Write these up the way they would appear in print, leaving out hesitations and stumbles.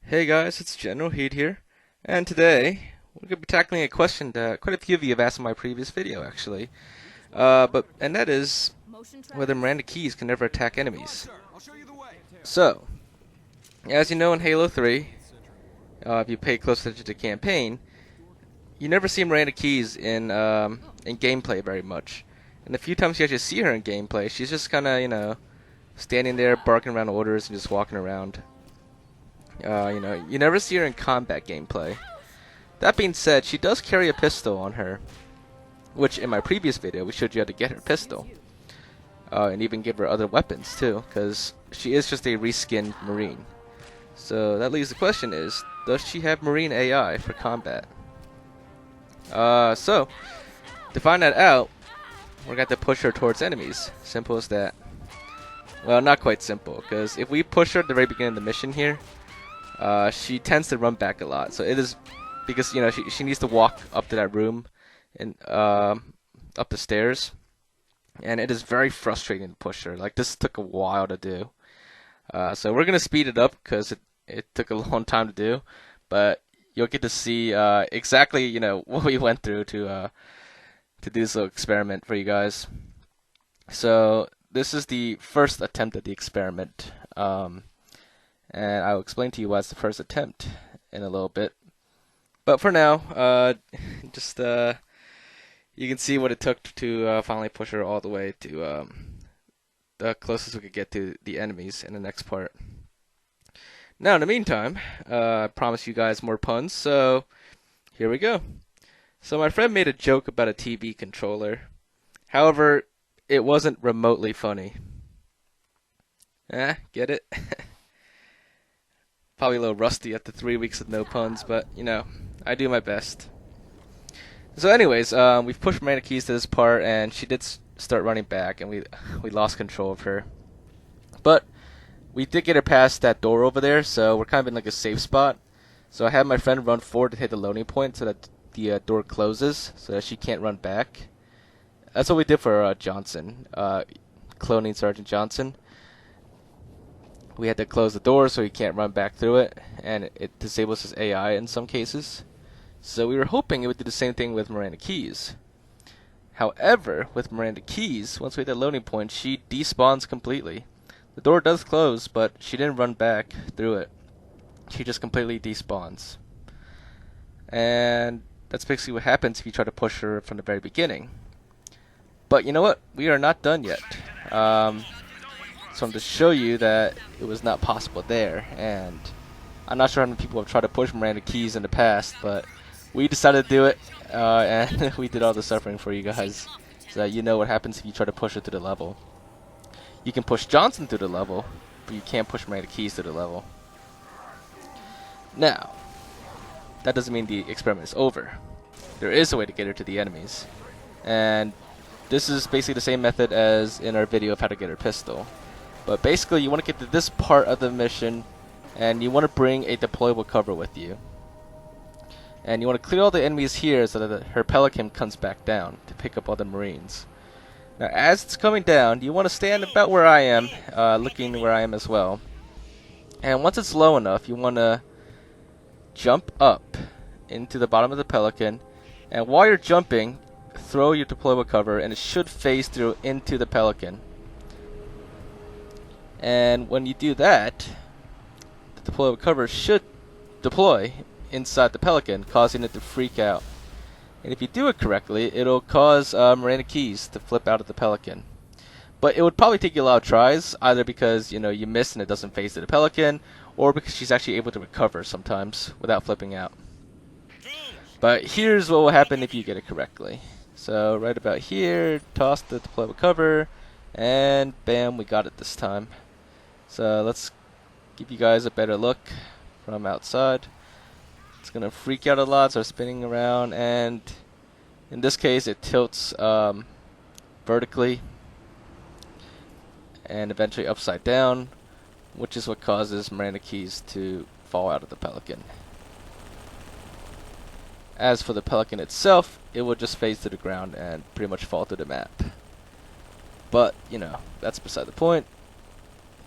Hey guys, it's Generalkidd here, and today we're going to be tackling a question that quite a few of you have asked in my previous video, actually. And that is whether Miranda Keyes can never attack enemies. So, as you know in Halo 3, if you pay close attention to the campaign, you never see Miranda Keyes in gameplay very much. And the few times you actually see her in gameplay, she's just kind of, standing there barking around orders and just walking around. You never see her in combat gameplay. That being said, she does carry a pistol on her, which in my previous video we showed you how to get her pistol, and even give her other weapons too, because she is just a reskinned Marine. So that leaves the question is, does she have Marine AI for combat? So to find that out, we're going to have to push her towards enemies. Simple as that. Well, not quite simple, because if we push her at the very beginning of the mission here, she tends to run back a lot. So it is because she needs to walk up to that room and up the stairs, and it is very frustrating to push her. Like, this took a while to do. So we're gonna speed it up because it took a long time to do, but you'll get to see exactly what we went through to do this little experiment for you guys. So this is the first attempt at the experiment. And I'll explain to you why it's the first attempt in a little bit. But for now, you can see what it took to finally push her all the way to the closest we could get to the enemies in the next part. Now, in the meantime, I promised you guys more puns, so here we go. So my friend made a joke about a TV controller. However, it wasn't remotely funny. Get it? Probably a little rusty after 3 weeks of no puns, but I do my best. So anyways, we've pushed Miranda Keyes to this part, and she did start running back, and we lost control of her. But we did get her past that door over there, so we're kind of in like a safe spot. So I had my friend run forward to hit the loading point so that the door closes, so that she can't run back. That's what we did for Johnson, cloning Sergeant Johnson. We had to close the door so he can't run back through it, and it disables his AI in some cases. So we were hoping it would do the same thing with Miranda Keyes. However, with Miranda Keyes, once we hit the loading point, she despawns completely. The door does close, but she didn't run back through it. She just completely despawns. And that's basically what happens if you try to push her from the very beginning. But you know what? We are not done yet. So I'm to show you that it was not possible there, and I'm not sure how many people have tried to push Miranda Keyes in the past, but we decided to do it, and we did all the suffering for you guys, so that you know what happens if you try to push her to the level. You can push Johnson through the level, but you can't push Miranda Keyes to the level. Now, that doesn't mean the experiment is over. There is a way to get her to the enemies, and this is basically the same method as in our video of how to get her pistol. But basically, you want to get to this part of the mission, and you want to bring a deployable cover with you. And you want to clear all the enemies here so that her Pelican comes back down to pick up all the Marines. Now, as it's coming down, you want to stand about where I am, looking where I am as well. And once it's low enough, you want to jump up into the bottom of the Pelican, and while you're jumping, throw your deployable cover, and it should phase through into the Pelican. And when you do that, the deployable cover should deploy inside the Pelican, causing it to freak out. And if you do it correctly, it'll cause Miranda Keyes to flip out of the Pelican. But it would probably take you a lot of tries, either because you missed and it doesn't phase to the Pelican, or because she's actually able to recover sometimes without flipping out. But here's what will happen if you get it correctly. So right about here, toss the deployable cover, and bam, we got it this time. So let's give you guys a better look from outside. It's going to freak out a lot, start spinning around, and in this case it tilts vertically and eventually upside down, which is what causes Miranda Keyes to fall out of the Pelican. As for the Pelican itself, it will just phase to the ground and pretty much fall to the map. But, that's beside the point.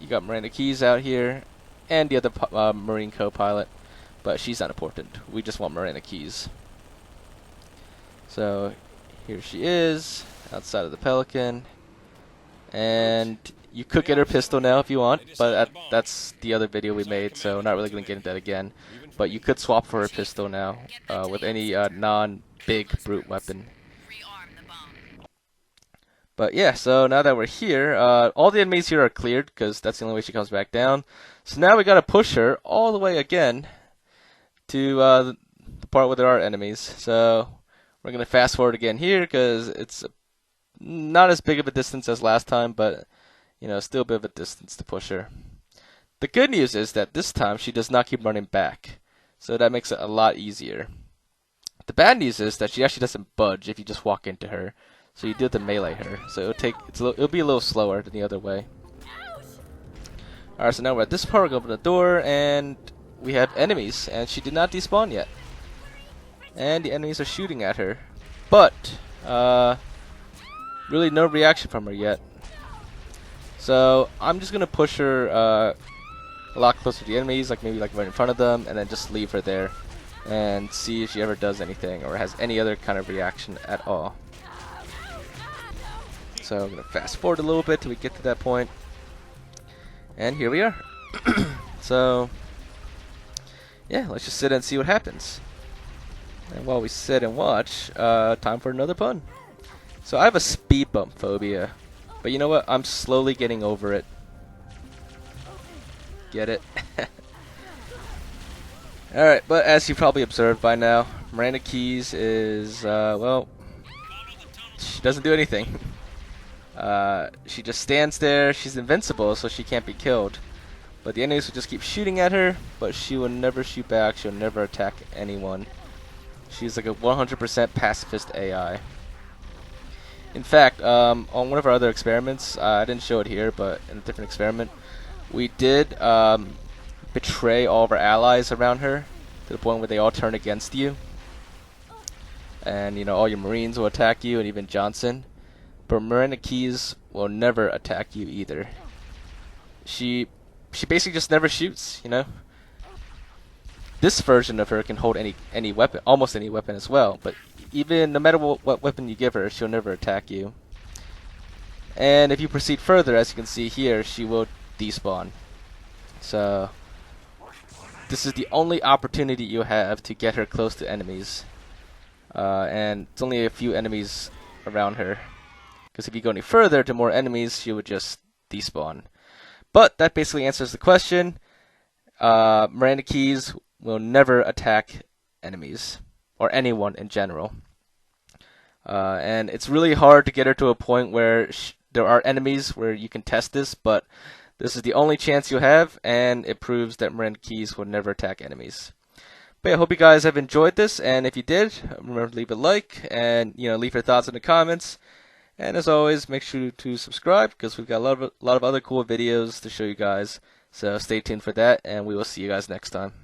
You got Miranda Keyes out here, and the other Marine co-pilot, but she's not important. We just want Miranda Keyes. So here she is, outside of the Pelican, and you could get her pistol now if you want, but that's the other video we made, so not really going to get into that again. But you could swap for her pistol now with any non-big brute weapon. But yeah, so now that we're here, all the enemies here are cleared because that's the only way she comes back down. So now we got to push her all the way again to the part where there are enemies. So we're going to fast forward again here because it's not as big of a distance as last time, but you know, still a bit of a distance to push her. The good news is that this time she does not keep running back, so that makes it a lot easier. The bad news is that she actually doesn't budge if you just walk into her, so you do have to melee her. So it'll be a little slower than the other way. Alright, so now we're at this part. We're going to open the door, and we have enemies, and she did not despawn yet. And the enemies are shooting at her, but really no reaction from her yet. So I'm just gonna push her a lot closer to the enemies, like maybe like right in front of them, and then just leave her there and see if she ever does anything or has any other kind of reaction at all. So I'm gonna fast forward a little bit till we get to that point, and here we are. So yeah, let's just sit and see what happens. And while we sit and watch, time for another pun. So I have a speed bump phobia, but you know what? I'm slowly getting over it. Get it? Alright, but as you probably observed by now, Miranda Keyes is, well, she doesn't do anything. She just stands there. She's invincible, so she can't be killed. But the enemies will just keep shooting at her, but she will never shoot back. She'll never attack anyone. She's like a 100% pacifist AI. In fact, on one of our other experiments, I didn't show it here, but in a different experiment, we did betray all of our allies around her to the point where they all turn against you. And, you know, all your Marines will attack you, and even Johnson. But Miranda Keyes will never attack you either. She basically just never shoots, you know. This version of her can hold any weapon, almost any weapon as well, but even no matter what weapon you give her, she'll never attack you. And if you proceed further, as you can see here, she will despawn. So this is the only opportunity you have to get her close to enemies. And it's only a few enemies around her, because if you go any further to more enemies, she would just despawn. But that basically answers the question. Miranda Keyes will never attack enemies, or anyone in general. And it's really hard to get her to a point where there are enemies where you can test this, but this is the only chance you have, and it proves that Miranda Keyes will never attack enemies. But yeah, I hope you guys have enjoyed this, and if you did, remember to leave a like, and you know, leave your thoughts in the comments. And as always, make sure to subscribe, because we've got a lot of other cool videos to show you guys. So stay tuned for that, and we will see you guys next time.